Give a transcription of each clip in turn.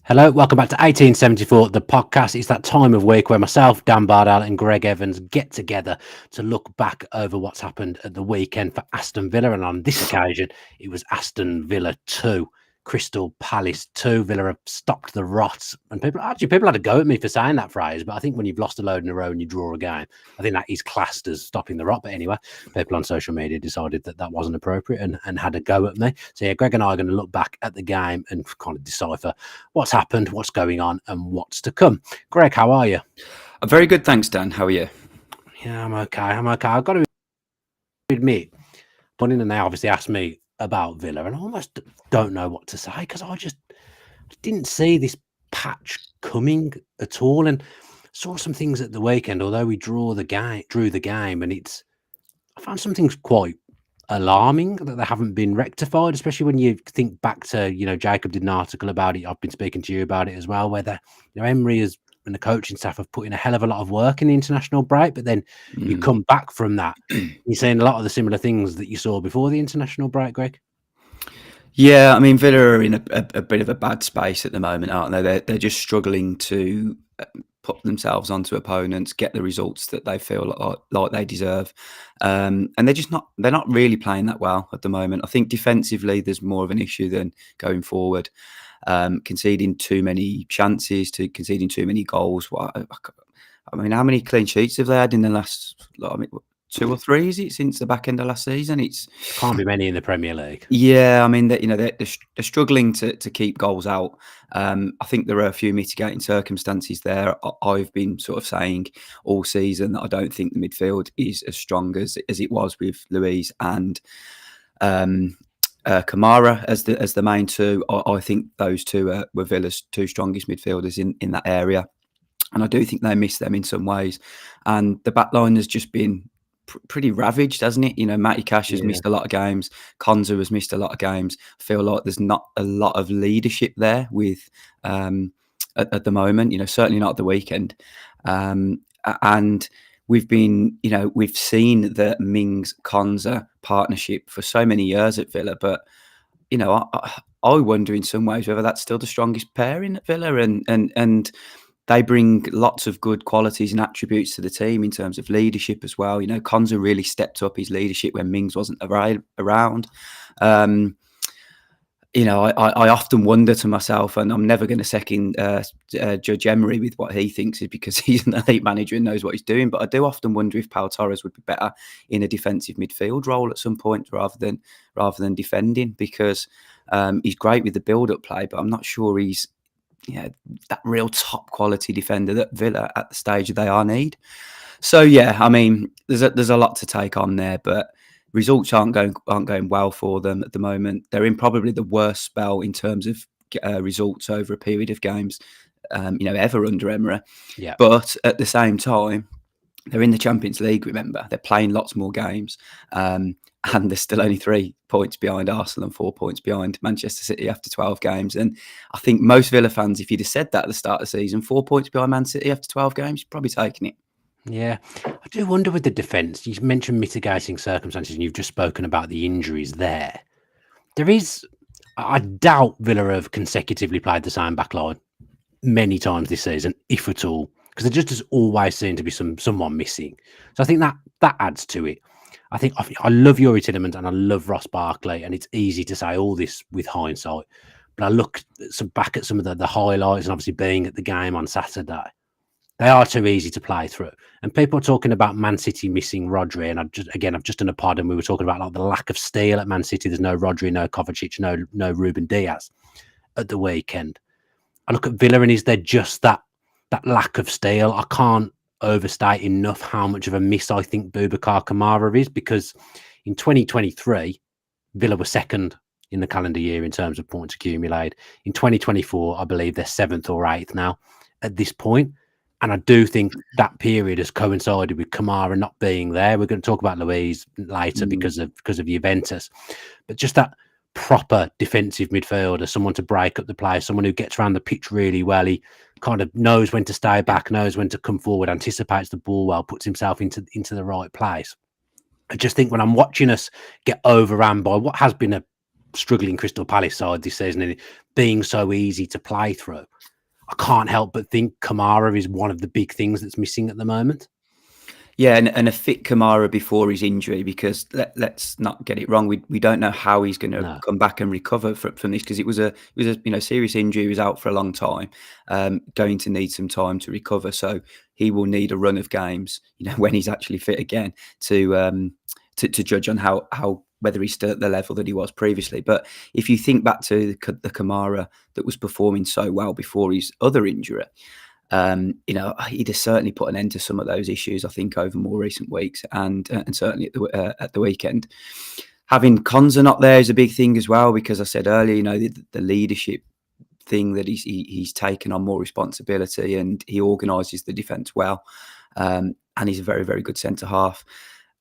Hello, welcome back to 1874, the podcast. It's that time of week where myself, Dan Bardell, and Greg Evans get together to look back over what's happened at the weekend for Aston Villa. And on this occasion, it was Aston Villa 2, Crystal Palace 2. Villa have stopped the rot. And people had to go at me for saying that phrase, but I think when you've lost a load in a row and you draw a game, I think that is classed as stopping the rot. But anyway, people on social media decided that that wasn't appropriate and had a go at me. So yeah, Greg and I are going to look back at the game and kind of decipher what's happened, what's going on, and what's to come. Greg, how are you? I'm very good, thanks, Dan. How are you? Yeah, I'm okay. I've got to admit, Bunny and they obviously asked me about Villa, and I almost don't know what to say because I just didn't see this patch coming at all, and saw some things at the weekend. Although we drew the game, and I found some things quite alarming that they haven't been rectified, especially when you think back to, Jacob did an article about it. I've been speaking to you about it as well, where Emery and the coaching staff have put in a hell of a lot of work in the international break, but then you come back from that, you're seeing a lot of the similar things that you saw before the international break, Greg. Yeah, I mean, Villa are in a bit of a bad space at the moment, aren't they? They're just struggling to put themselves onto opponents, get the results that they feel like they deserve, and they're not really playing that well at the moment. I think defensively, there's more of an issue than going forward. Conceding too many chances, conceding too many goals. I mean, how many clean sheets have they had in the last? I mean, 2 or 3, is it, since the back end of last season? It's Can't be many in the Premier League. Yeah, I mean, they're struggling to keep goals out. I think there are a few mitigating circumstances there. I've been sort of saying all season that I don't think the midfield is as strong as it was with Luiz and Kamara as the main two. I think those two were Villa's two strongest midfielders in that area, and I do think they miss them in some ways. And the back line has just been pretty ravaged, hasn't it? Matty Cash has missed a lot of games. Konza has missed a lot of games. I feel like there's not a lot of leadership there with at the moment. Certainly not at the weekend. And we've seen the Mings Konza partnership for so many years at Villa, but I wonder in some ways whether that's still the strongest pairing at Villa, and they bring lots of good qualities and attributes to the team in terms of leadership as well. Konza really stepped up his leadership when Mings wasn't around. I often wonder to myself, and I'm never going to second Judge Emery with what he thinks, is because he's an elite manager and knows what he's doing. But I do often wonder if Pau Torres would be better in a defensive midfield role at some point rather than defending, because he's great with the build-up play, but I'm not sure he's that real top quality defender that Villa at the stage they are need. So yeah, I mean, there's a lot to take on there, but results aren't going well for them at the moment. They're in probably the worst spell in terms of results over a period of games, ever under Emery. Yeah. But at the same time, they're in the Champions League. Remember, they're playing lots more games. And they're still only 3 points behind Arsenal and 4 points behind Manchester City after 12 games. And I think most Villa fans, if you'd have said that at the start of the season, 4 points behind Man City after 12 games, you're probably taking it. Yeah. I do wonder with the defence, you mentioned mitigating circumstances and you've just spoken about the injuries there. I doubt Villa have consecutively played the same back line many times this season, if at all, because there just has always seemed to be someone missing. So I think that adds to it. I love Yuri Tielemans and I love Ross Barkley, and it's easy to say all this with hindsight. But I look back at some of the highlights, and obviously being at the game on Saturday, they are too easy to play through. And people are talking about Man City missing Rodri, and I've just done a pod, and we were talking about like the lack of steel at Man City. There's no Rodri, no Kovacic, no Ruben Diaz at the weekend. I look at Villa, and is there just that lack of steel? I can't overstate enough how much of a miss I think Boubacar Kamara is, because in 2023 Villa were second in the calendar year in terms of points accumulated. In 2024 I believe they're 7th or 8th now at this point, and I do think that period has coincided with Kamara not being there. We're going to talk about Luiz later because of Juventus, but just that proper defensive midfielder, someone to break up the play, someone who gets around the pitch really well. He kind of knows when to stay back, knows when to come forward, anticipates the ball well, puts himself into the right place. I just think when I'm watching us get overrun by what has been a struggling Crystal Palace side this season and it being so easy to play through, I can't help but think Kamara is one of the big things that's missing at the moment. Yeah, and a fit Kamara before his injury, because let's not get it wrong. We don't know how he's going to No. come back and recover from this, because it was a serious injury. He was out for a long time, going to need some time to recover. So he will need a run of games, when he's actually fit again to judge on how whether he's still at the level that he was previously. But if you think back to the Kamara that was performing so well before his other injury, he'd have certainly put an end to some of those issues, I think, over more recent weeks, and certainly at the weekend. Having Konza not there is a big thing as well, because I said earlier, the leadership thing that he's taken on more responsibility, and he organises the defence well, and he's a very, very good centre half.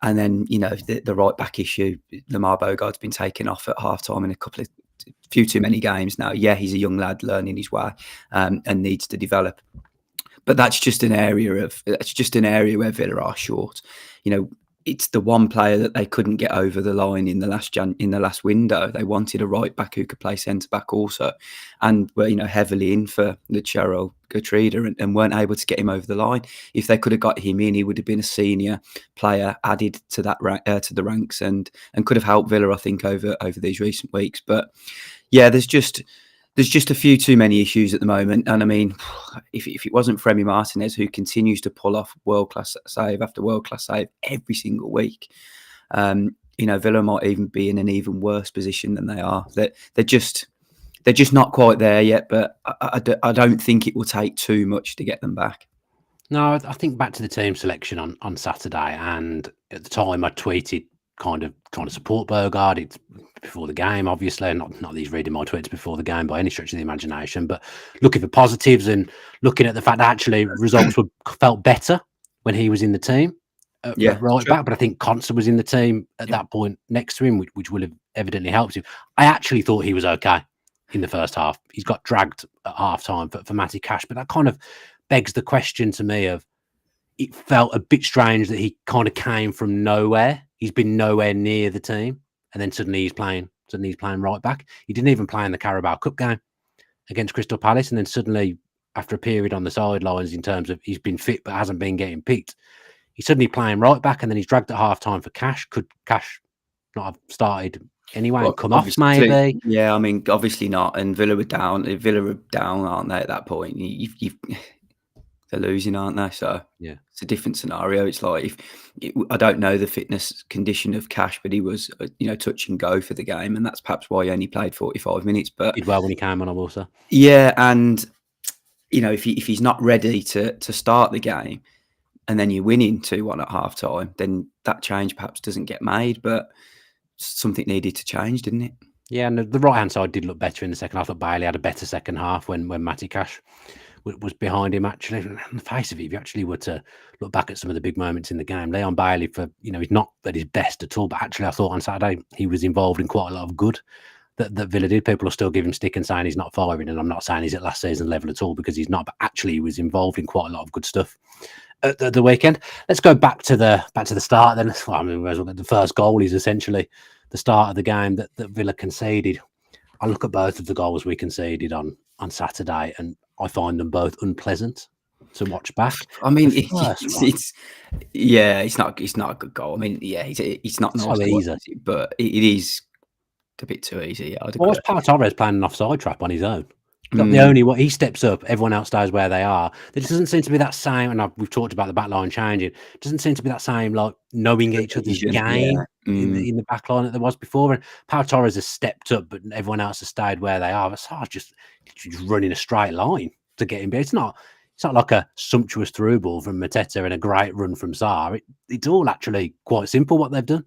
And then the right back issue, Lamar Bogart's been taken off at half time in a few too many games now. Yeah, he's a young lad learning his way, and needs to develop. But that's just an area where Villa are short. It's the one player that they couldn't get over the line in the last window. They wanted a right back who could play centre back also, and were heavily in for Luciano Gertruida and weren't able to get him over the line. If they could have got him in, he would have been a senior player added to that to the ranks, and could have helped Villa, I think, over these recent weeks. But yeah, there's just a few too many issues at the moment. And I mean, if it wasn't for Emi Martinez, who continues to pull off world-class save after world-class save every single week, Villa might even be in an even worse position than they are. They're just not quite there yet, but I don't think it will take too much to get them back. No, I think back to the team selection on Saturday, and at the time I tweeted kind of trying to support Bogard. It's before the game, obviously, not that he's reading my tweets before the game by any stretch of the imagination, but looking for positives and looking at the fact that actually results felt better when he was in the team at right back. But I think Conser was in the team at that point next to him, which would have evidently helped him. I actually thought he was okay in the first half. He's got dragged at half time for Matty Cash, but that kind of begs the question to me of, it felt a bit strange that he kind of came from nowhere. He's been nowhere near the team, and then suddenly he's playing right back. He didn't even play in the Carabao Cup game against Crystal Palace, and then suddenly, after a period on the sidelines in terms of he's been fit but hasn't been getting picked, he's suddenly playing right back, and then he's dragged at half time for Cash. Could Cash not have started anyway and come off maybe? Yeah, I mean, obviously not. And Villa were down, aren't they, at that point? They're losing, aren't they? So yeah, it's a different scenario. It's like, I don't know the fitness condition of Cash, but he was, touch and go for the game, and that's perhaps why he only played 45 minutes. But he did well when he came on, also. Yeah, and if he's not ready to start the game, and then you're winning 2-1 at half time, then that change perhaps doesn't get made. But something needed to change, didn't it? Yeah, and the right hand side did look better in the second half. I thought Bailey had a better second half when Matty Cash was behind him. Actually, on the face of it, if you actually were to look back at some of the big moments in the game, Leon Bailey, he's not at his best at all, but actually I thought on Saturday he was involved in quite a lot of good that Villa did. People will still give him stick and saying he's not firing, and I'm not saying he's at last season level at all, because he's not, but actually he was involved in quite a lot of good stuff at the weekend. Let's go back to the start then. Well, I mean, the first goal is essentially the start of the game that Villa conceded. I look at both of the goals we conceded on Saturday, and I find them both unpleasant to watch back. I mean, it's not a good goal. I mean, yeah, it's not nice so easy, easy, but it is a bit too easy. Yeah, why was Pau Torres playing an offside trap on his own? Not the only one. He steps up, everyone else stays where they are. There doesn't seem to be that same, and we've talked about the back line changing. It doesn't seem to be that same, like, knowing each other's game in the back line that there was before. And Pau Torres has stepped up, but everyone else has stayed where they are. Sar's just running a straight line to get him. But it's not like a sumptuous through ball from Mateta and a great run from Sar. It's all actually quite simple what they've done.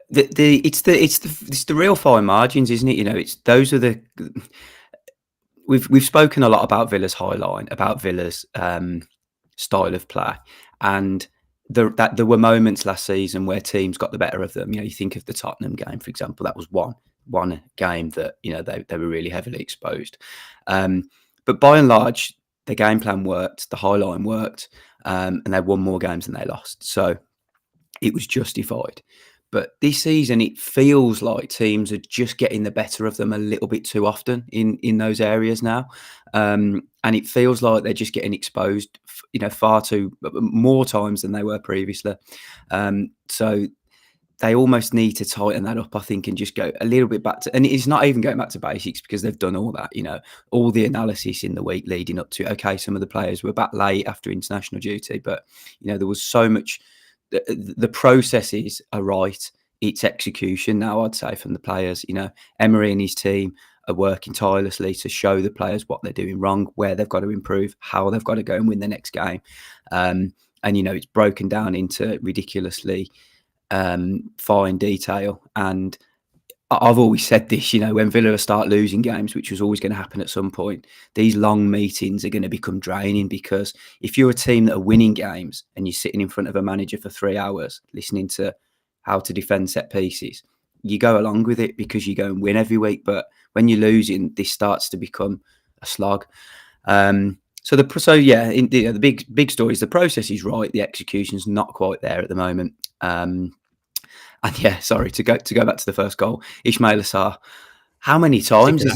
It's the real fine margins, isn't it? We've spoken a lot about Villa's high line, about Villa's style of play, and there were moments last season where teams got the better of them. You think of the Tottenham game, for example. That was one game that they were really heavily exposed. But by and large, the game plan worked, the high line worked, and they won more games than they lost. So it was justified. But this season, it feels like teams are just getting the better of them a little bit too often in those areas now, and it feels like they're just getting exposed, far too more times than they were previously. So they almost need to tighten that up, I think, and just go a little bit back to, and it's not even going back to basics because they've done all that, all the analysis in the week leading up to, okay, some of the players were back late after international duty, but, there was so much, the processes are right. It's execution now, I'd say, from the players. Emery and his team are working tirelessly to show the players what they're doing wrong, where they've got to improve, how they've got to go and win the next game. And, it's broken down into ridiculously fine detail. And I've always said this, when Villa start losing games, which was always going to happen at some point, these long meetings are going to become draining, because if you're a team that are winning games and you're sitting in front of a manager for 3 hours listening to how to defend set pieces, you go along with it because you go and win every week. But when you're losing, this starts to become a slog. The big story is the process is right, the execution's not quite there at the moment. And yeah, sorry, to go back to the first goal, Ismail Assar. How many times has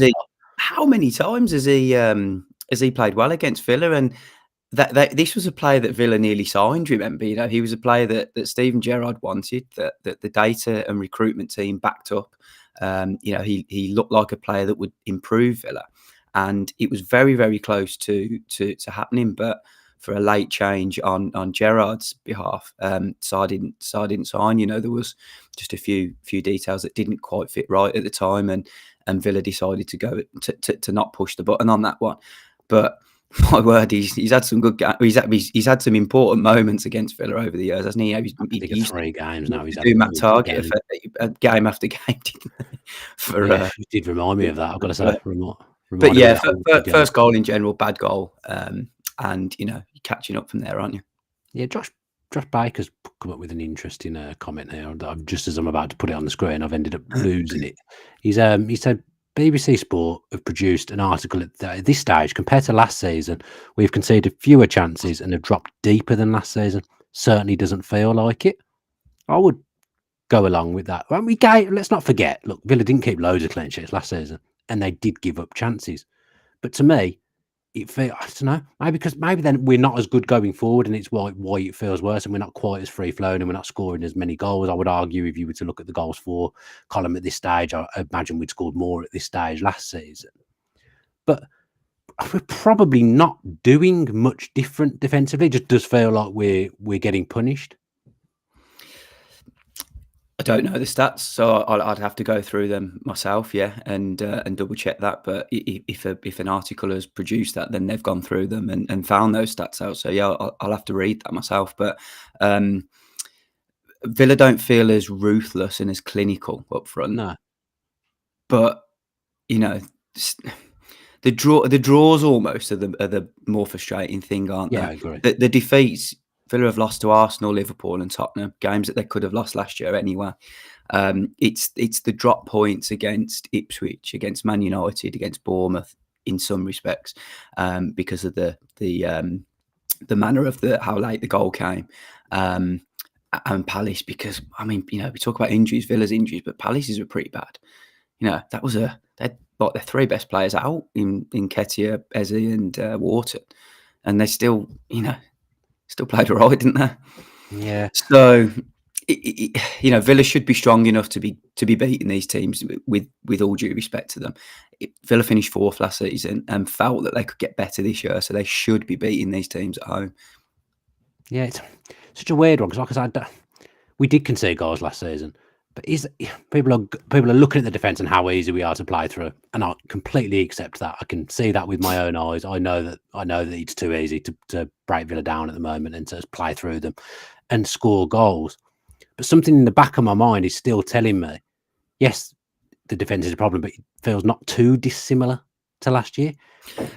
he played well against Villa? And that this was a player that Villa nearly signed. Remember, he was a player that Steven Gerrard wanted, that the data and recruitment team backed up. He looked like a player that would improve Villa, and it was very, very close to happening, but for a late change on Gerrard's behalf, so I didn't sign. There was just a few details that didn't quite fit right at the time, and Villa decided to go to not push the button on that one. But my word, he's had some good games. He's had some important moments against Villa over the years, hasn't he? He's 3 games now. He's had Matt Target a game after game. You did remind me of that. I've got to say. But yeah, first goal in general, bad goal. And you're catching up from there, aren't you? Yeah, Josh Baker's come up with an interesting comment here. Just as I'm about to put it on the screen, I've ended up losing it. He said BBC Sport have produced an article at this stage. Compared to last season, we've conceded fewer chances and have dropped deeper than last season. Certainly doesn't feel like it. I would go along with that. Let's not forget, look, Villa didn't keep loads of clean sheets last season, and they did give up chances. But to me, I don't know, maybe then we're not as good going forward, and it's why it feels worse, and we're not quite as free flowing, and we're not scoring as many goals. I would argue, if you were to look at the goals for column at this stage, I imagine we'd scored more at this stage last season. But we're probably not doing much different defensively. It just does feel like we're getting punished. I don't know the stats, so I'd have to go through them myself, and double check that. But if an article has produced that, then they've gone through them and found those stats out. So yeah, I'll have to read that myself. But Villa don't feel as ruthless and as clinical up front. No, but the draws almost are the more frustrating thing, aren't they? Yeah, I agree. The defeats. Villa have lost to Arsenal, Liverpool and Tottenham, games that they could have lost last year anyway. It's the drop points against Ipswich, against Man United, against Bournemouth in some respects, because of the manner of how late the goal came, and Palace, because we talk about injuries, Villa's injuries, but Palace's were pretty bad. That was they're their 3 best players out in Nketiah, Eze and Wharton, and they still played all right, didn't they? Yeah. So, Villa should be strong enough to be beating these teams with all due respect to them. Villa finished 4th last season and felt that they could get better this year, so they should be beating these teams at home. Yeah, it's such a weird one, because like I said, we did concede goals last season, but people are looking at the defence and how easy we are to play through, and I completely accept that. I can see that with my own eyes. I know that it's too easy to break Villa down at the moment and to play through them and score goals. But something in the back of my mind is still telling me, yes, the defence is a problem, but it feels not too dissimilar to last year.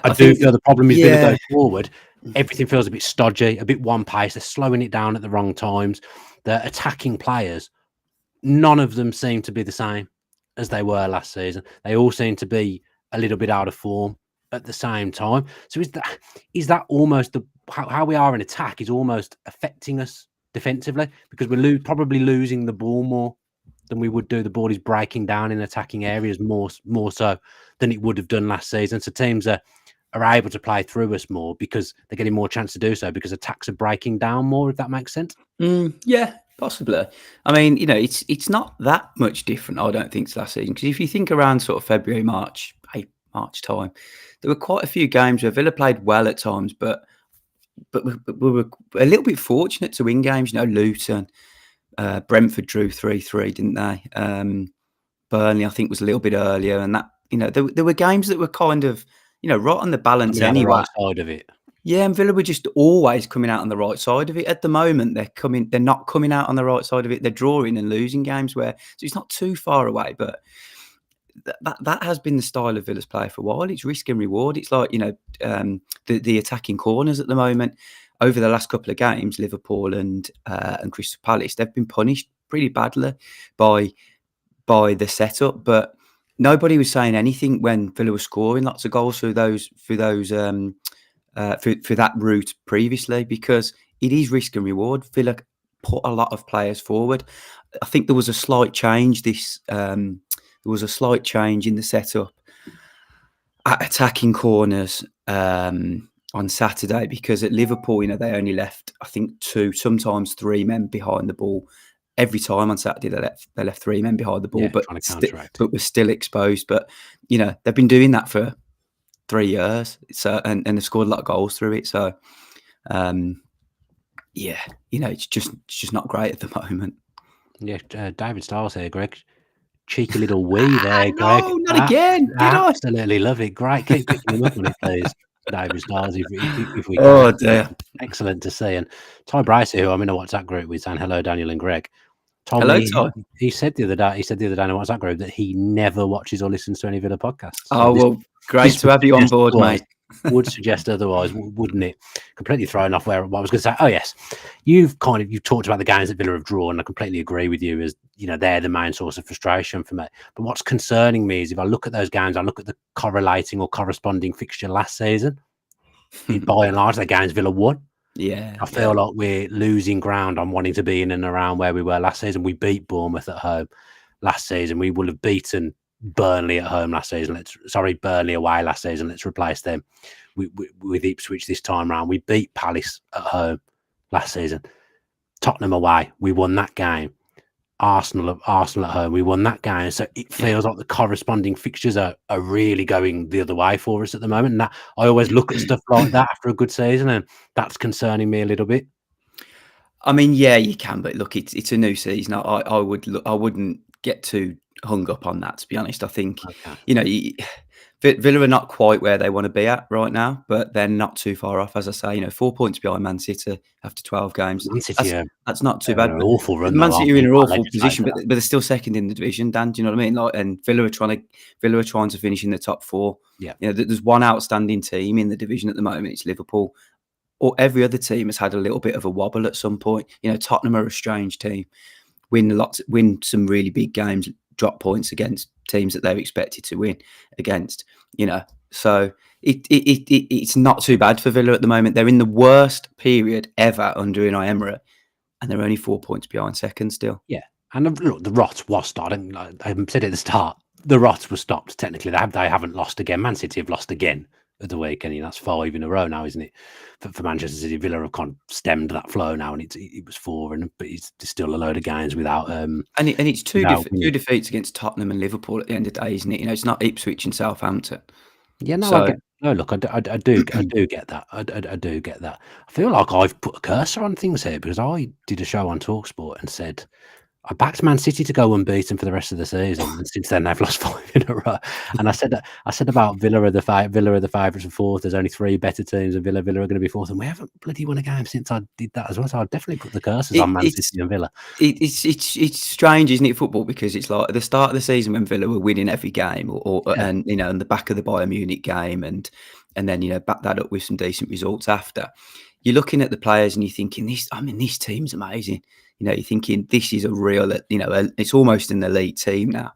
I do feel the problem is Villa go forward. Everything feels a bit stodgy, a bit one pace. They're slowing it down at the wrong times. They're attacking players. None of them seem to be the same as they were last season. They all seem to be a little bit out of form at the same time. So is that almost how we are in attack is almost affecting us defensively, because we're probably losing the ball more than we would do. The ball is breaking down in attacking areas more so than it would have done last season. So teams are able to play through us more because they're getting more chance to do so because attacks are breaking down more, if that makes sense. Yeah, possibly. I mean, it's not that much different, I don't think, to last season. Because if you think around sort of February, March time, there were quite a few games where Villa played well at times, but we were a little bit fortunate to win games. Luton, Brentford drew 3-3, didn't they? Burnley, I think, was a little bit earlier, and that there were games that were kind of right on the balance anyway. The right side of it. Yeah, and Villa were just always coming out on the right side of it. At the moment, they're not coming out on the right side of it. They're drawing and losing games so it's not too far away, but that has been the style of Villa's play for a while. It's risk and reward. It's like, the attacking corners at the moment. Over the last couple of games, Liverpool and Crystal Palace, they've been punished pretty badly by the setup, but nobody was saying anything when Villa was scoring lots of goals through that route previously, because it is risk and reward. Villa put a lot of players forward. I think there was a slight change in the setup at attacking corners on Saturday, because at Liverpool, they only left, I think, 2, sometimes 3 men behind the ball. Every time on Saturday, they left 3 men behind the ball, but were still exposed. But they've been doing that for 3 years, so and they've scored a lot of goals through it. So, it's just not great at the moment. Yeah, David Styles here, Greg. Cheeky little wee there, Greg. No, not again. Absolutely love it. Great. Keep picking him up on it, please, David Styles, if we can. Oh, dear. Excellent to see. And Ty Bryce, who I'm in a WhatsApp group with, saying hello, Daniel and Greg. Told hello, me, Ty. He said the other day in a WhatsApp group that he never watches or listens to any Villa podcasts. So great to have you on board, mate. Would suggest otherwise, wouldn't it? Completely thrown off what I was going to say. Oh yes, you've talked about the games that Villa have drawn, and I completely agree with you. As they're the main source of frustration for me. But what's concerning me is if I look at those games, I look at the correlating or corresponding fixture last season. By and large, the games Villa won. Yeah, I feel like we're losing ground on wanting to be in and around where we were last season. We beat Bournemouth at home last season. We will have beaten Burnley at home last season. Burnley away last season. Let's replace them with Ipswich this time round. We beat Palace at home last season. Tottenham away, we won that game. Arsenal at home, we won that game. So it feels like the corresponding fixtures are really going the other way for us at the moment. And that, I always look at stuff like that after a good season, and that's concerning me a little bit. I mean, yeah, you can, but look, it's a new season. I wouldn't get too hung up on that, to be honest. I think Villa are not quite where they want to be at right now, but they're not too far off. As I say, 4 points behind Man City after 12 games. Man City, that's not too bad. Awful run. Man City are in an awful position, but they're still second in the division, Dan. Do you know what I mean? And Villa are trying to finish in the top 4. Yeah. There's one outstanding team in the division at the moment. It's Liverpool. Or every other team has had a little bit of a wobble at some point. Tottenham are a strange team. Win some really big games, drop points against teams that they're expected to win against. So it's not too bad for Villa at the moment. They're in the worst period ever under Emery, and they're only 4 points behind second still. Yeah, and look, the rot was started. I said at the start, the rot was stopped. Technically, they haven't lost again. Man City have lost again at the weekend. That's 5 in a row now, isn't it? For Manchester City, Villa have kind of stemmed that flow now, and it was 4, but it's still a load of games without. And it's two defeats against Tottenham and Liverpool at the end of the day, isn't it? It's not Ipswich and Southampton. Yeah, no, I do get that. I do get that. I feel like I've put a cursor on things here because I did a show on TalkSport and said I backed Man City to go unbeaten for the rest of the season, and since then they've lost 5 in a row. And I said about Villa are the favourites of 4th. There's only 3 better teams, and Villa are going to be 4th, and we haven't bloody won a game since I did that as well. So I'd definitely put the cursors on Man City and Villa. It's strange, isn't it, football? Because it's like at the start of the season when Villa were winning every game, and in the back of the Bayern Munich game, and then back that up with some decent results after. You're looking at the players and you're thinking, this team's amazing. You're thinking this is a real, it's almost an elite team now.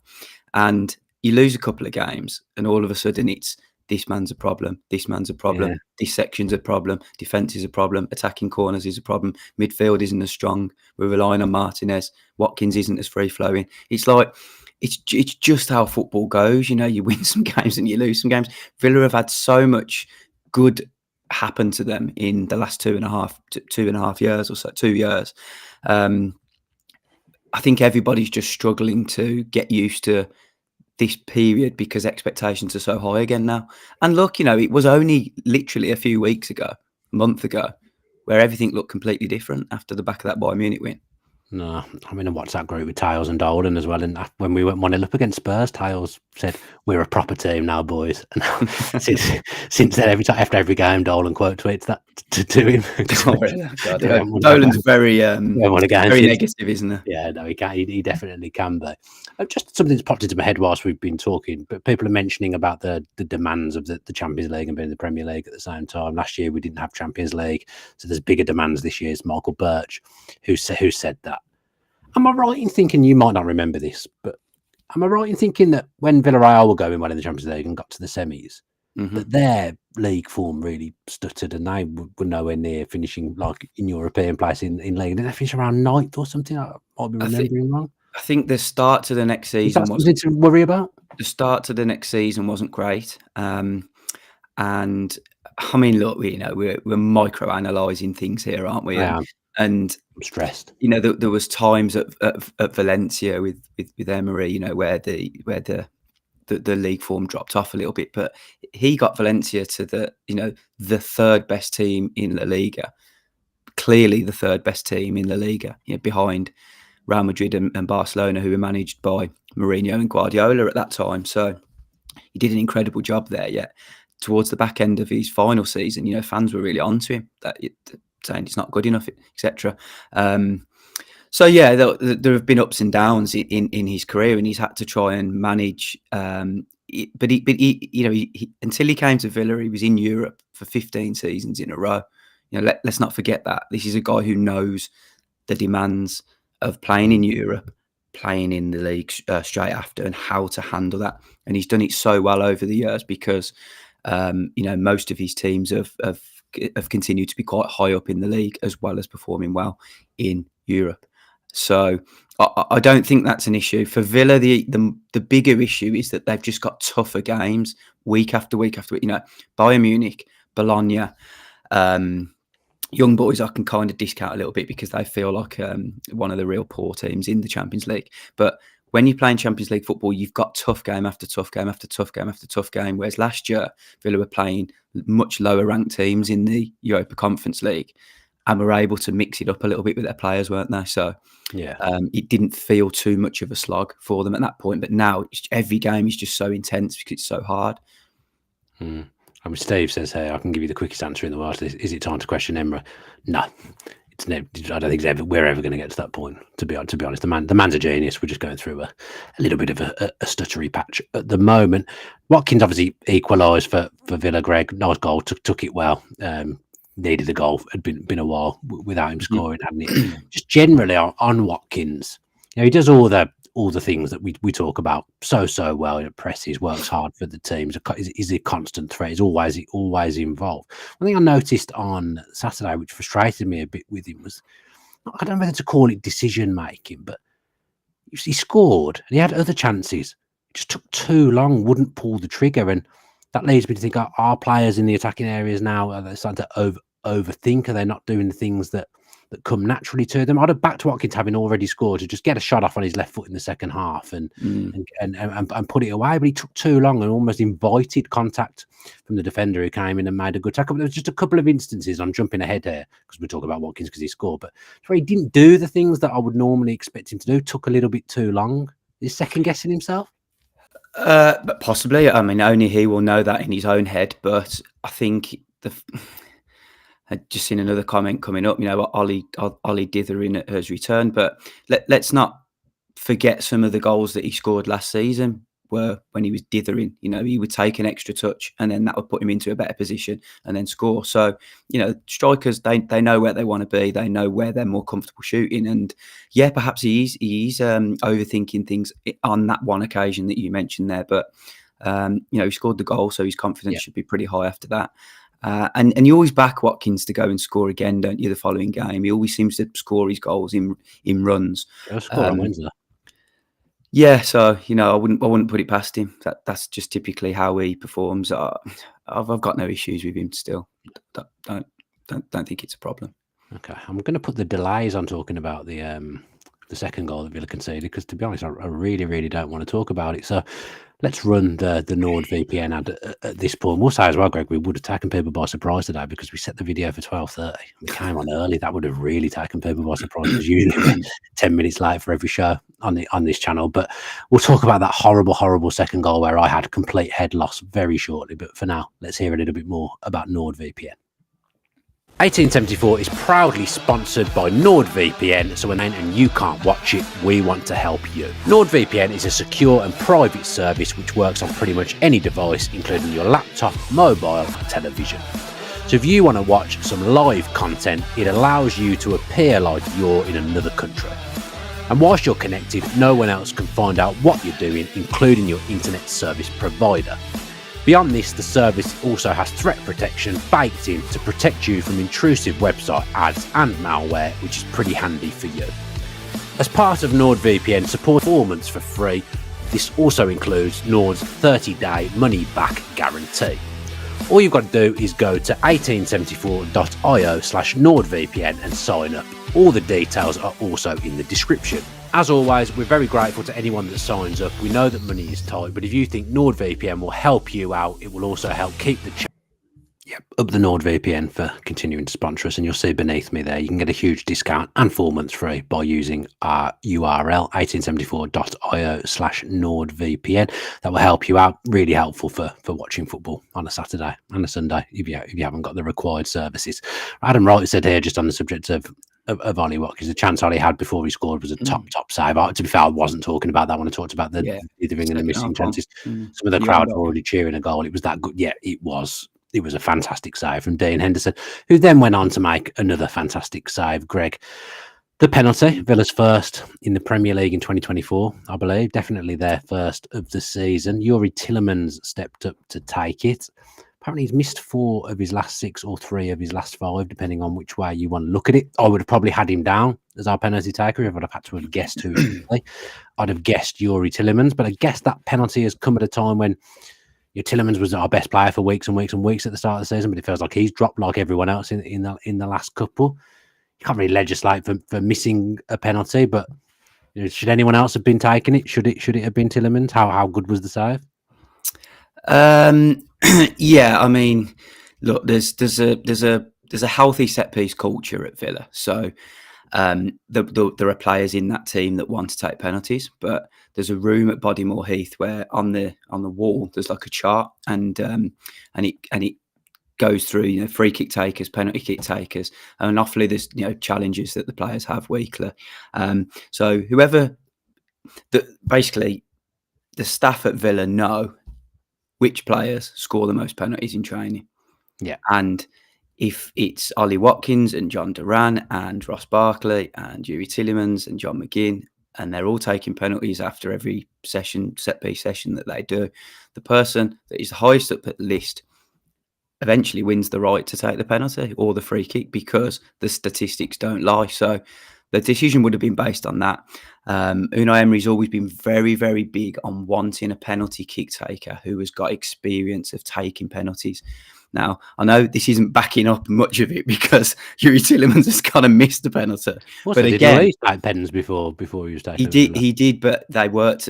And you lose a couple of games and all of a sudden it's this man's a problem, this man's a problem, Yeah. this section's a problem, defence is a problem, attacking corners is a problem, midfield isn't as strong, we're relying on Martinez, Watkins isn't as free-flowing. It's like, it's just how football goes. You know, you win some games and you lose some games. Villa have had so much good happen to them in the last 2.5 years or so, 2 years. I think everybody's just struggling to get used to this period because expectations are so high again now. And look, you know, it was only literally a few weeks ago, a month ago, where everything looked completely different after the back of that Bayern Munich win. No, I'm in a WhatsApp group with Tails and Dolan as well. And when we went 1-0 up against Spurs, Tails said, "We're a proper team now, boys." And since then, after every game, Dolan quote tweets that to him. Oh, really? God, Dolan's very negative, isn't he? Yeah, no, he can. He definitely can be. Just something that's popped into my head whilst we've been talking, but people are mentioning about the demands of the Champions League and being in the Premier League at the same time. Last year we didn't have Champions League, so there's bigger demands this year. It's Michael Birch who said that. Am I right in thinking, you might not remember this, but am I right in thinking that when Villarreal were going well in the Champions League and got to the semis, that their league form really stuttered and they were nowhere near finishing like in European place in league? Didn't they finish around 9th or something? I might be remembering wrong. I think the start to the next season was something to worry about. The start to the next season wasn't great, and I mean, look, we're micro analysing things here, aren't we? And I'm stressed. You know, there was times at Valencia with Emery, you know, where the league form dropped off a little bit, but he got Valencia to the third best team in La Liga, clearly the third best team in La Liga, you know, behind Real Madrid and Barcelona, who were managed by Mourinho and Guardiola at that time. So he did an incredible job there. Yet towards the back end of his final season, you know, fans were really onto him, saying it's not good enough, etc. So yeah, there have been ups and downs in his career, and he's had to try and manage. But he until he came to Villa, he was in Europe for 15 seasons in a row. You know, let's not forget that this is a guy who knows the demands of playing in Europe, playing in the league straight after, and how to handle that. And he's done it so well over the years because you know, most of his teams have continued to be quite high up in the league, as well as performing well in Europe. So I don't think that's an issue for Villa. The bigger issue is that they've just got tougher games week after week after week. You know, Bayern Munich, Bologna, young boys I can kind of discount a little bit because they feel like one of the real poor teams in the Champions League. But when you're playing Champions League football, you've got tough game after tough game after tough game after tough game. Whereas last year, Villa were playing much lower ranked teams in the Europa Conference League and were able to mix it up a little bit with their players, weren't they? So yeah, it didn't feel too much of a slog for them at that point. But now every game is just so intense because it's so hard. I mean, Steve says, "Hey, I can give you the quickest answer in the world. Is it time to question Emery?" No. It's never, I don't think we're ever going to get to that point. To be honest, the man's a genius. We're just going through a little bit of a stuttery patch at the moment. Watkins obviously equalised for Villa. Gregg, nice goal, took it well. Needed the goal. Had been a while without him scoring, hadn't it? Just generally on Watkins, you know, he does all the things that we talk about so well. He presses, works hard for the teams. He's a constant threat. He's always involved. One thing I noticed on Saturday, which frustrated me a bit with him, was, I don't know whether to call it decision making, but he scored and he had other chances. It just took too long, wouldn't pull the trigger, and that leads me to think: are players in the attacking areas now, are they starting to overthink? Are they not doing the things that come naturally to them? I'd have backed Watkins, having already scored, to just get a shot off on his left foot in the second half and put it away. But he took too long and almost invited contact from the defender who came in and made a good tackle. But there was just a couple of instances. I'm jumping ahead here because we talk about Watkins because he scored, but where he didn't do the things that I would normally expect him to do. Took a little bit too long. He's second guessing himself. But possibly. I mean, only he will know that in his own head. But I think I'd just seen another comment coming up. You know, Ollie dithering at his return. But let's not forget some of the goals that he scored last season were when he was dithering. You know, he would take an extra touch and then that would put him into a better position and then score. So, you know, strikers, they know where they want to be. They know where they're more comfortable shooting. And yeah, perhaps he's overthinking things on that one occasion that you mentioned there. But He scored the goal, so his confidence should be pretty high after that. And you always back Watkins to go and score again, don't you? The following game, he always seems to score his goals in runs. He'll score on Wednesday. Yeah, so I wouldn't put it past him. That's just typically how he performs. I've got no issues with him still. Don't think it's a problem. Okay, I'm going to put the delays on talking about the second goal that Villa conceded, because to be honest, I really, really don't want to talk about it. So let's run the NordVPN ad at this point. We'll say as well, Greg, we would have taken people by surprise today because we set the video for 12:30. We came on early. That would have really taken people by surprise, because usually we're 10 minutes late for every show on this channel. But we'll talk about that horrible second goal where I had complete head loss very shortly. But for now, let's hear a little bit more about NordVPN. 1874 is proudly sponsored by NordVPN, so when you can't watch it, we want to help you. NordVPN is a secure and private service which works on pretty much any device, including your laptop, mobile, and television. So if you want to watch some live content, it allows you to appear like you're in another country. And whilst you're connected, no one else can find out what you're doing, including your internet service provider. Beyond this, the service also has threat protection baked in to protect you from intrusive website ads and malware, which is pretty handy for you. As part of NordVPN support performance for free, this also includes Nord's 30-day money-back guarantee. All you've got to do is go to 1874.io/NordVPN and sign up. All the details are also in the description. As always, we're very grateful to anyone that signs up. We know that money is tight, but if you think NordVPN will help you out, it will also help keep the channel. Up the NordVPN for continuing to sponsor us, and you'll see beneath me there, you can get a huge discount and 4 months free by using our URL 1874.io/NordVPN. That will help you out. Really helpful for watching football on a Saturday and a Sunday if you haven't got the required services. Adam Wright said here, just on the subject of Ollie Watkins, the chance Ollie had before he scored was a top save. To be fair, I wasn't talking about that when I talked about the dithering and the missing chances. Some of the crowd were already cheering a goal. It was that good. Yeah, it was. It was a fantastic save from Dean Henderson, who then went on to make another fantastic save. Gregg, the penalty, Villa's first in the Premier League in 2024, I believe, definitely their first of the season. Yuri Tillemans stepped up to take it. Apparently, he's missed 4 of his last 6 or 3 of his last 5, depending on which way you want to look at it. I would have probably had him down as our penalty taker if I'd have had to have guessed who it would be. I'd have guessed Yuri Tillemans, but I guess that penalty has come at a time when Tillemans was our best player for weeks and weeks and weeks at the start of the season, but it feels like he's dropped like everyone else in the last couple. You can't really legislate for missing a penalty, but should anyone else have been taking it? Should it have been Tillemans? How good was the save? Yeah, I mean, look, there's a healthy set piece culture at Villa, so there are players in that team that want to take penalties, but there's a room at Bodymore Heath where on the wall there's like a chart, and it goes through free kick takers, penalty kick takers, and awfully there's challenges that the players have weekly. So basically the staff at Villa know which players score the most penalties in training. Yeah, and if it's Ollie Watkins and John Duran and Ross Barkley and Yuri Tillemans and John McGinn, and they're all taking penalties after every set piece session that they do, the person that is the highest up at the list eventually wins the right to take the penalty or the free kick, because the statistics don't lie. So the decision would have been based on that. Unai Emery's always been very, very big on wanting a penalty kick taker who has got experience of taking penalties. Now, I know this isn't backing up much of it because Yuri Tillemans has kind of missed the penalty. But again, he take pens before he was taking. He did, but they worked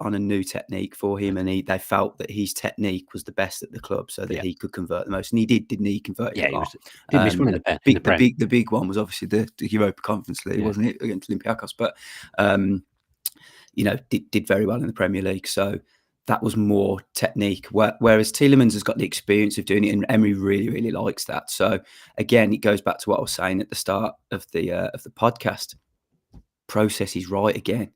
on a new technique for him, and they felt that his technique was the best at the club, so that he could convert the most. And he did, didn't he? He converted a lot. He did miss one in the the big one was obviously the Europa Conference League, wasn't it, against Olympiacos? But did very well in the Premier League. So that was more technique, whereas Tillemans has got the experience of doing it, and Emery really, really likes that. So again, it goes back to what I was saying at the start of the podcast. Process is right again.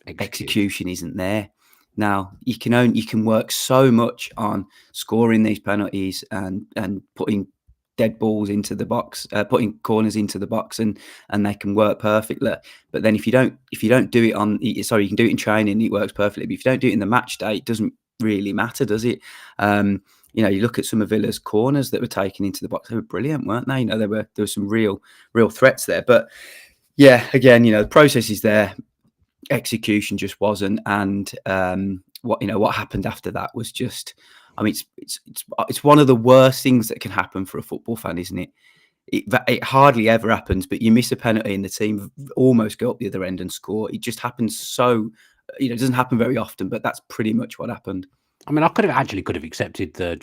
Execution isn't there. Now you can work so much on scoring these penalties and putting dead balls into the box, putting corners into the box, and they can work perfectly. But then if you don't do it you can do it in training, it works perfectly. But if you don't do it in the match day, it doesn't really matter, does it? You look at some of Villa's corners that were taken into the box; they were brilliant, weren't they? There were some real threats there. But yeah, again, the process is there, execution just wasn't, and what happened after that was just. I mean, it's one of the worst things that can happen for a football fan, isn't it? It hardly ever happens, but you miss a penalty and the team almost go up the other end and score. It just happens so, it doesn't happen very often, but that's pretty much what happened. I mean, I could have accepted the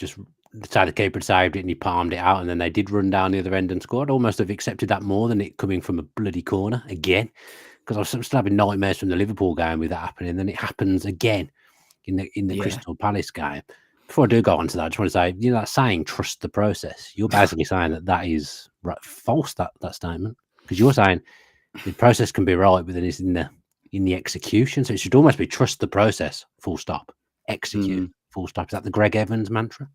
side the keeper had saved it and he palmed it out, and then they did run down the other end and scored. I'd almost have accepted that more than it coming from a bloody corner again, because I was still having nightmares from the Liverpool game with that happening. And then it happens again in the Crystal Palace game. Before I do go on to that, I just want to say, that saying "trust the process." You're basically saying that is false. That statement, because you're saying the process can be right, but then it's in the execution. So it should almost be trust the process. Full stop. Execute. Full stop. Is that the Gregg Evans mantra?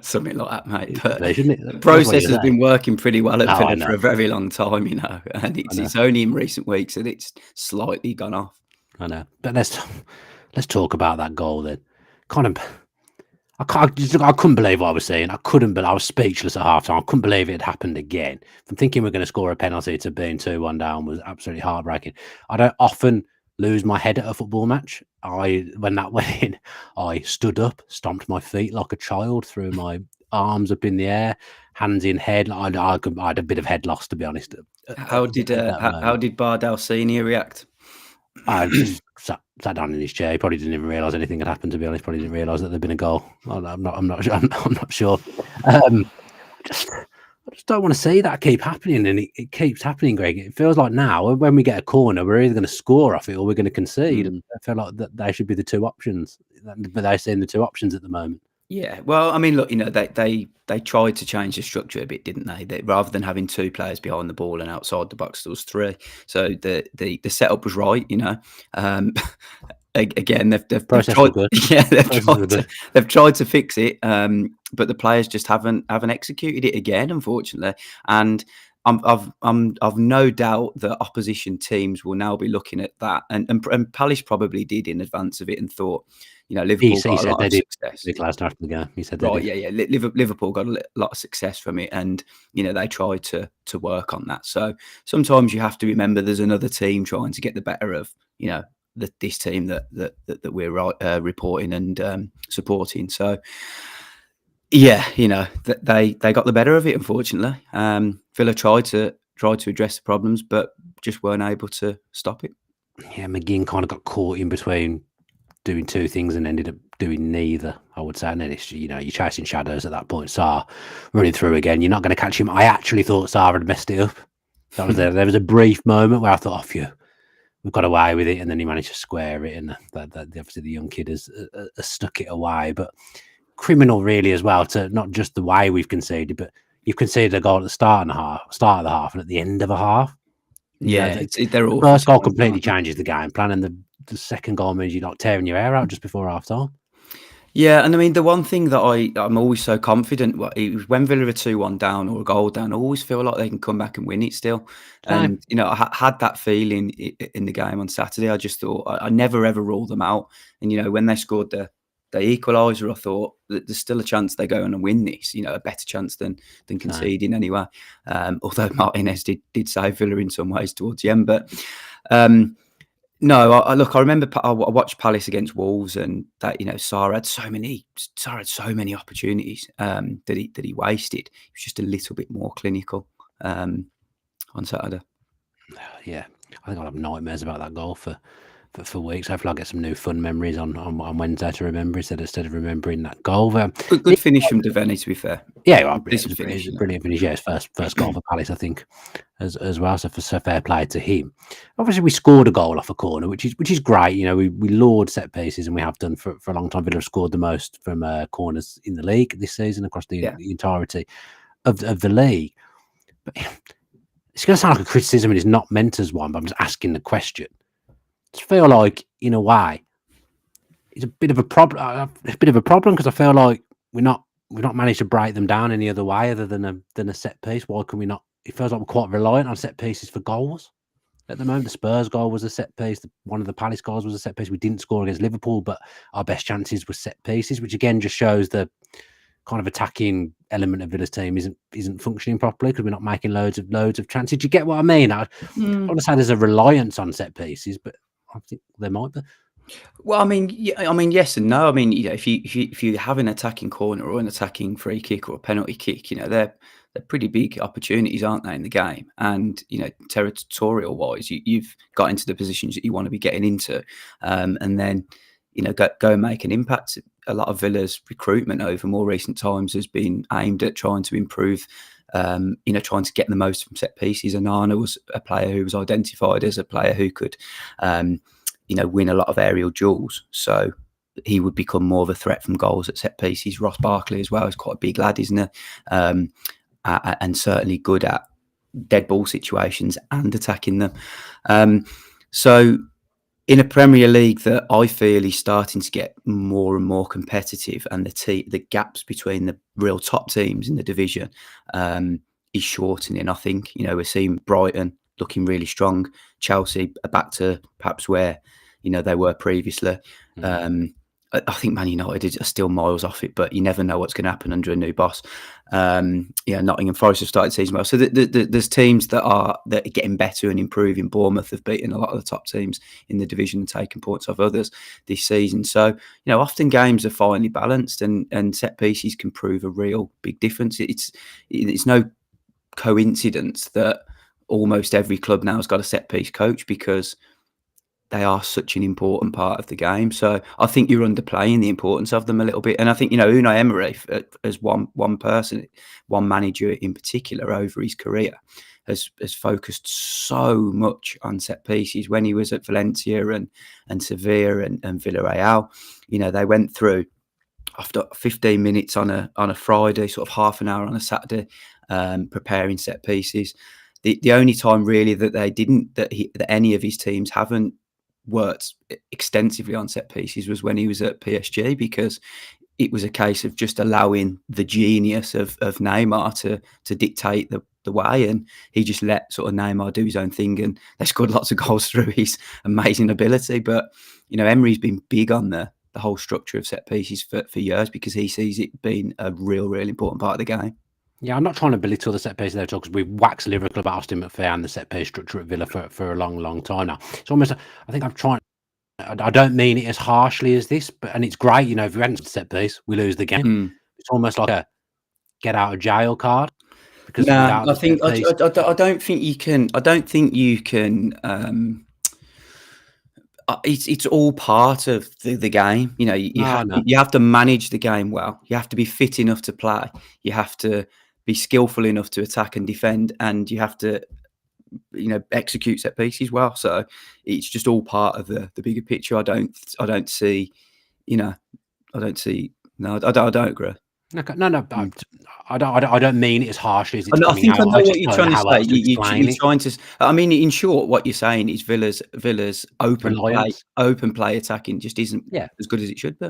Something like that, mate. But the process has been working pretty well at Villa know. for a very long time, and it's only in recent weeks that it's slightly gone off. I know, but let's talk about that goal then. I couldn't believe what I was saying. I was speechless at halftime. I couldn't believe it had happened again. From thinking we're going to score a penalty to being 2-1 down was absolutely heartbreaking. I don't often lose my head at a football match. When that went in, I stood up, stomped my feet like a child, threw my arms up in the air, hands in head. I had a bit of head loss, to be honest. How did Bardal Senior react? I just sat down in his chair. He probably didn't even realise anything had happened, to be honest. Probably didn't realise that there'd been a goal. I'm not sure. I just don't want to see that keep happening, and it keeps happening, Greg. It feels like now when we get a corner, we're either going to score off it or we're going to concede. I feel like that they should be the two options, but they're seeing the two options at the moment. Yeah, well, I mean, look, they tried to change the structure a bit, didn't they? Rather than having two players behind the ball and outside the box, there was three. So the setup was right, Again, they've tried, they've tried to fix it, but the players just haven't executed it again, unfortunately. And I've no doubt that opposition teams will now be looking at that, and Palace probably did in advance of it and thought, Liverpool got a lot of success. Last after the game, he said, right, yeah. Liverpool got a lot of success from it, and they tried to work on that. So sometimes you have to remember there's another team trying to get the better of this team that we're reporting and supporting. So yeah, they got the better of it, unfortunately. Villa tried to address the problems, but just weren't able to stop it. Yeah, McGinn kind of got caught in between doing two things and ended up doing neither, I would say. And then it's, you're chasing shadows at that point. Sarr running through again. You're not going to catch him. I actually thought Sarr had messed it up. That was there was a brief moment where I thought, oh, phew, we've got away with it. And then he managed to square it. And obviously the young kid has stuck it away. But criminal, really, as well, to not just the way we've conceded, but you've conceded a goal at the start of the half and at the end of a half. Yeah, they're all. The first goal completely changes the game plan, and the second goal means you're not tearing your hair out just before half time. Yeah, and I mean, the one thing that I'm always so confident when Villa are 2-1 down or a goal down, I always feel like they can come back and win it still. And I had that feeling in the game on Saturday. I just thought I never ever rule them out. And when they scored the equaliser, I thought that there's still a chance they go on and win this. A better chance than conceding anyway. Although Martinez did save Villa in some ways towards the end, but. No, I remember I watched Palace against Wolves, and that Sarr had so many opportunities that he wasted. He was just a little bit more clinical on Saturday. Yeah, I think I'll have nightmares about that goal for weeks. Hopefully, I'll get some new fun memories on Wednesday to remember instead of remembering that goal. Good finish from Devaney, to be fair. Yeah, it was a brilliant finish. Yeah, his first goal for Palace, I think, as well. So fair play to him. Obviously, we scored a goal off a corner, which is great. We laud set pieces, and we have done for a long time. Villa have scored the most from corners in the league this season across the entirety of the league. But it's going to sound like a criticism, and it's not meant as one. But I'm just asking the question. I feel like, in a way, it's a bit of a problem. Because I feel like we've not managed to break them down any other way other than a set piece. Why can we not? It feels like we're quite reliant on set pieces for goals. At the moment, the Spurs goal was a set piece. One of the Palace goals was a set piece. We didn't score against Liverpool, but our best chances were set pieces, which again just shows the kind of attacking element of Villa's team isn't functioning properly because we're not making loads of chances. Do you get what I mean? I don't want to say there's a reliance on set pieces, but I think there might be. Well, I mean, yes and no. I mean, if you have an attacking corner or an attacking free kick or a penalty kick, they're pretty big opportunities, aren't they, in the game? And territorial wise, you've got into the positions that you want to be getting into, and then go and make an impact. A lot of Villa's recruitment over more recent times has been aimed at trying to improve. Trying to get the most from set pieces. And Anna was a player who was identified as a player who could. Win a lot of aerial duels. So he would become more of a threat from goals at set pieces. Ross Barkley as well is quite a big lad, isn't he? And certainly good at dead ball situations and attacking them. So in a Premier League that I feel is starting to get more and more competitive, and the gaps between the real top teams in the division is shortening. I think we're seeing Brighton looking really strong. Chelsea are back to perhaps where they were previously. I think Man United are still miles off it, but you never know what's going to happen under a new boss. Nottingham Forest have started the season well. So there's teams that are getting better and improving. Bournemouth have beaten a lot of the top teams in the division and taken points off others this season. So often games are finely balanced, and set pieces can prove a real big difference. It's no coincidence that almost every club now has got a set piece coach, because they are such an important part of the game. So I think you're underplaying the importance of them a little bit. And I think, Unai Emery, as one person, one manager in particular over his career, has focused so much on set pieces. When he was at Valencia and Sevilla and Villarreal, they went through, after 15 minutes on a Friday, sort of half an hour on a Saturday, preparing set pieces. The only time really that they didn't, that any of his teams haven't worked extensively on set pieces was when he was at PSG, because it was a case of just allowing the genius of Neymar to dictate the way, and he just let sort of Neymar do his own thing, and they scored lots of goals through his amazing ability. But Emery's been big on the whole structure of set pieces for years, because he sees it being a real important part of the game. Yeah, I'm not trying to belittle the set piece there at all, because we've waxed lyrical about Austin McPhee and the set piece structure at Villa for a long time now. It's almost, I think I'm trying. I don't mean it as harshly as this, and it's great. If we hadn't set piece, we lose the game. It's almost like a get out of jail card, because without I think I don't think you can. I don't think you can. It's all part of the game. You have to manage the game well. You have to be fit enough to play. You have to be skillful enough to attack and defend, and you have to execute set pieces well. So it's just all part of the bigger picture. I don't see. I don't see. No, I don't agree. Okay. No. I don't mean it as harshly as it's I coming think out. I know what you're trying to say. You're trying to. I mean, in short, what you're saying is Villa's open play attacking just isn't as good as it should be.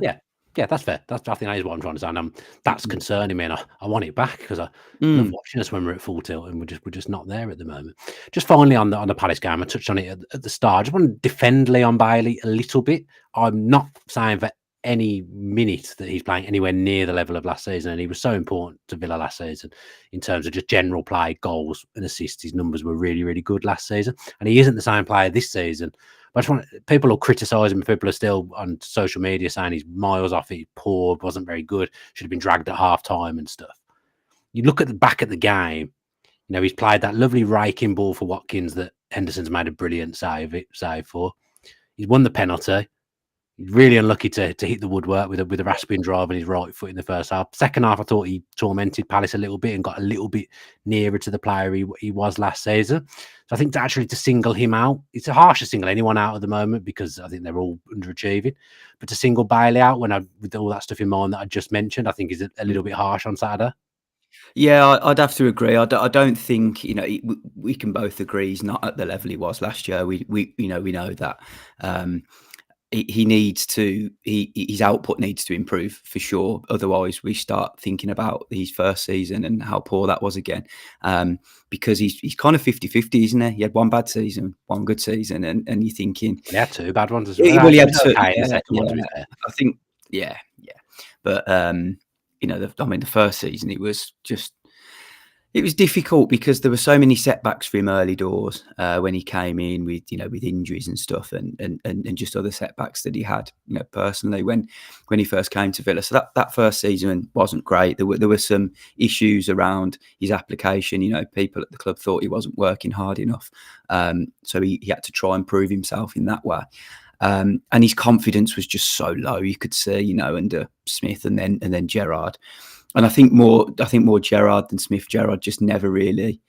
Yeah, that's fair. I think that is what I'm trying to say. And that's concerning me, and I want it back, because I love watching us when we're at full tilt, and we're just not there at the moment. Just finally on the Palace game, I touched on it at the start. I just want to defend Leon Bailey a little bit. I'm not saying for any minute that he's playing anywhere near the level of last season, and he was so important to Villa last season in terms of just general play, goals and assists. His numbers were really good last season, and he isn't the same player this season. But I just want people will criticise him. People are still on social media saying he's miles off it, poor, wasn't very good, should have been dragged at half time and stuff. You look at the back of the game, he's played that lovely raking ball for Watkins that Henderson's made a brilliant save for. He's won the penalty. He's really unlucky to hit the woodwork with a rasping drive on his right foot in the first half. Second half, I thought he tormented Palace a little bit and got a little bit nearer to the player he was last season. So I think to single him out, it's harsh to single anyone out at the moment, because I think they're all underachieving. But to single Bailey out with all that stuff in mind that I just mentioned, I think is a little bit harsh on Saturday. Yeah, I'd have to agree. I don't think we can both agree he's not at the level he was last year. We know that. he needs to his output needs to improve for sure. Otherwise, we start thinking about his first season and how poor that was again. Because he's kind of 50-50, isn't he? He had one bad season, one good season, and you're thinking He had two bad ones as well. well. He had He was two. okay in the Yeah, second one, to be yeah. fair. I think yeah. But the first season it was difficult because there were so many setbacks for him early doors when he came in with injuries and stuff and just other setbacks that he had personally when he first came to Villa. So that first season wasn't great. There were some issues around his application. People at the club thought he wasn't working hard enough, so he had to try and prove himself in that way. And his confidence was just so low. You could see, under Smith and then Gerrard. And I think more Gerrard than Smith. Gerrard just never really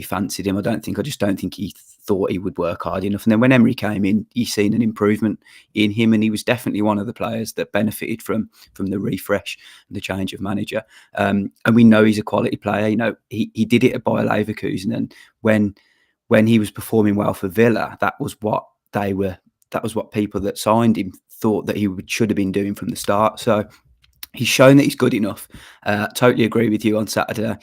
fancied him. I just don't think he thought he would work hard enough. And then when Emery came in, he's seen an improvement in him, and he was definitely one of the players that benefited from the refresh and the change of manager. And we know he's a quality player. He did it at Bayer Leverkusen, and when he was performing well for Villa, that was what people that signed him thought that he should have been doing from the start. So he's shown that he's good enough. Totally agree with you on Saturday.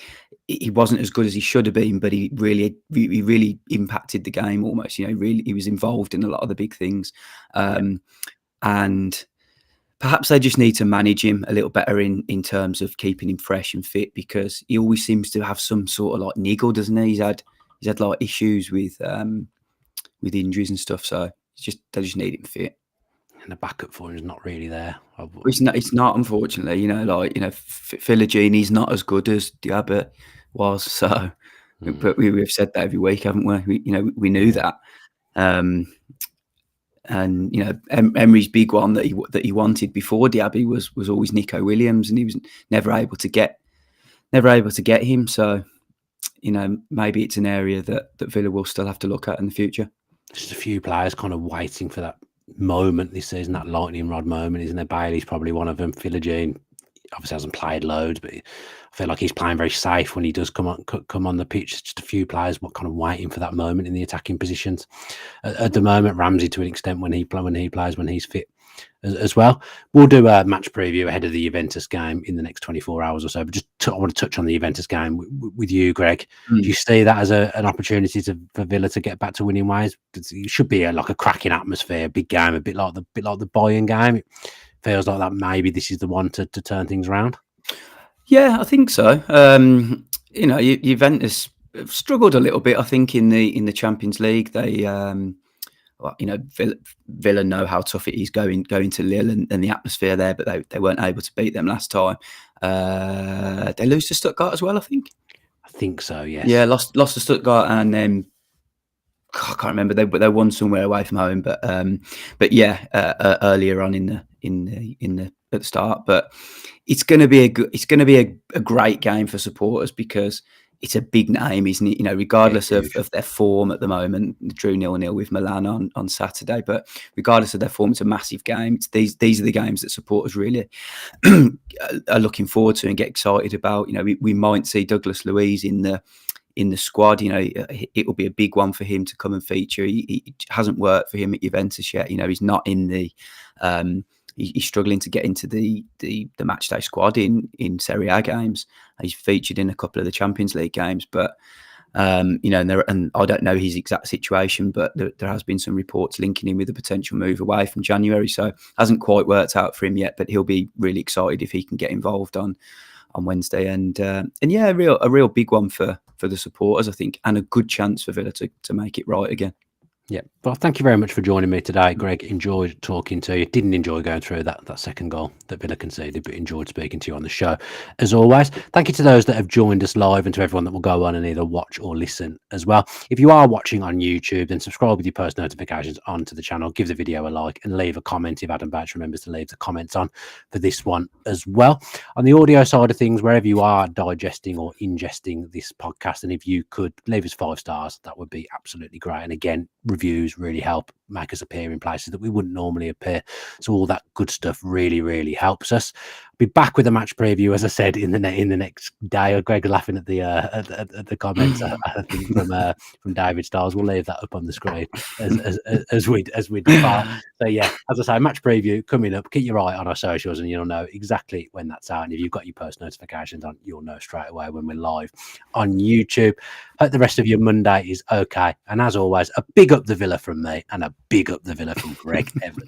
He wasn't as good as he should have been, but he really impacted the game almost. He was involved in a lot of the big things. And perhaps they just need to manage him a little better in terms of keeping him fresh and fit, because he always seems to have some sort of like niggle, doesn't he? He's had like issues with injuries and stuff. So they just need him fit. And the backup for him is not really there. It's not, unfortunately. Philogene not as good as Diaby was. So, but we've said that every week, haven't we? We knew that. And Emery's big one that he wanted before Diaby was always Nico Williams, and he was never able to get him. So, maybe it's an area that Villa will still have to look at in the future. Just a few players kind of waiting for that moment this season, that lightning rod moment, isn't there? Bailey's probably one of them. Philogene obviously hasn't played loads, but I feel like he's playing very safe when he does come on the pitch. It's just a few players kind of waiting for that moment in the attacking positions. At the moment, Ramsey to an extent when he plays when he's fit as well. We'll do a match preview ahead of the Juventus game in the next 24 hours or so. But I want to touch on the Juventus game with you, Greg. Do you see that as an opportunity for Villa to get back to winning ways? It should be like a cracking atmosphere, big game, a bit like the Bayern game. It feels like that maybe this is the one to turn things around. Yeah, I think so. Juventus struggled a little bit, I think, in the Champions League. They Villa know how tough it is going to Lille and the atmosphere there, but they weren't able to beat them last time. They lose to Stuttgart as well, I think. I think so, yes. Yeah, lost to Stuttgart, and then I can't remember. They won somewhere away from home, but yeah, earlier on at the start. But it's going to be a great game for supporters because it's a big name, isn't it? Regardless of their form at the moment, they drew 0-0 with Milan on Saturday. But regardless of their form, it's a massive game. These are the games that supporters really are looking forward to and get excited about. We might see Douglas Luiz in the squad. It will be a big one for him to come and feature. It hasn't worked for him at Juventus yet. He's not in the. He's struggling to get into the matchday squad in Serie A games. He's featured in a couple of the Champions League games, but and I don't know his exact situation, but there has been some reports linking him with a potential move away from January. So hasn't quite worked out for him yet, but he'll be really excited if he can get involved on Wednesday. And yeah, a real big one for the supporters, I think, and a good chance for Villa to make it right again. Yeah, well, thank you very much for joining me today, Greg. Enjoyed talking to you. Didn't enjoy going through that second goal that Villa conceded, but enjoyed speaking to you on the show. As always, thank you to those that have joined us live and to everyone that will go on and either watch or listen as well. If you are watching on YouTube, then subscribe with your post notifications onto the channel, give the video a like and leave a comment if Adam Batch remembers to leave the comments on for this one as well. On the audio side of things, wherever you are digesting or ingesting this podcast, and if you could leave us 5 stars, that would be absolutely great. And again, reviews really help make us appear in places that we wouldn't normally appear. So all that good stuff really, really helps us. Be back with a match preview, as I said, in the next day. Greg laughing at the comments, I think from David Stiles. We'll leave that up on the screen as we depart. So yeah, as I say, match preview coming up. Keep your eye on our socials, and you'll know exactly when that's out. And if you've got your post notifications on, you'll know straight away when we're live on YouTube. Hope the rest of your Monday is okay. And as always, a big up the Villa from me, and a big up the Villa from Greg Evans.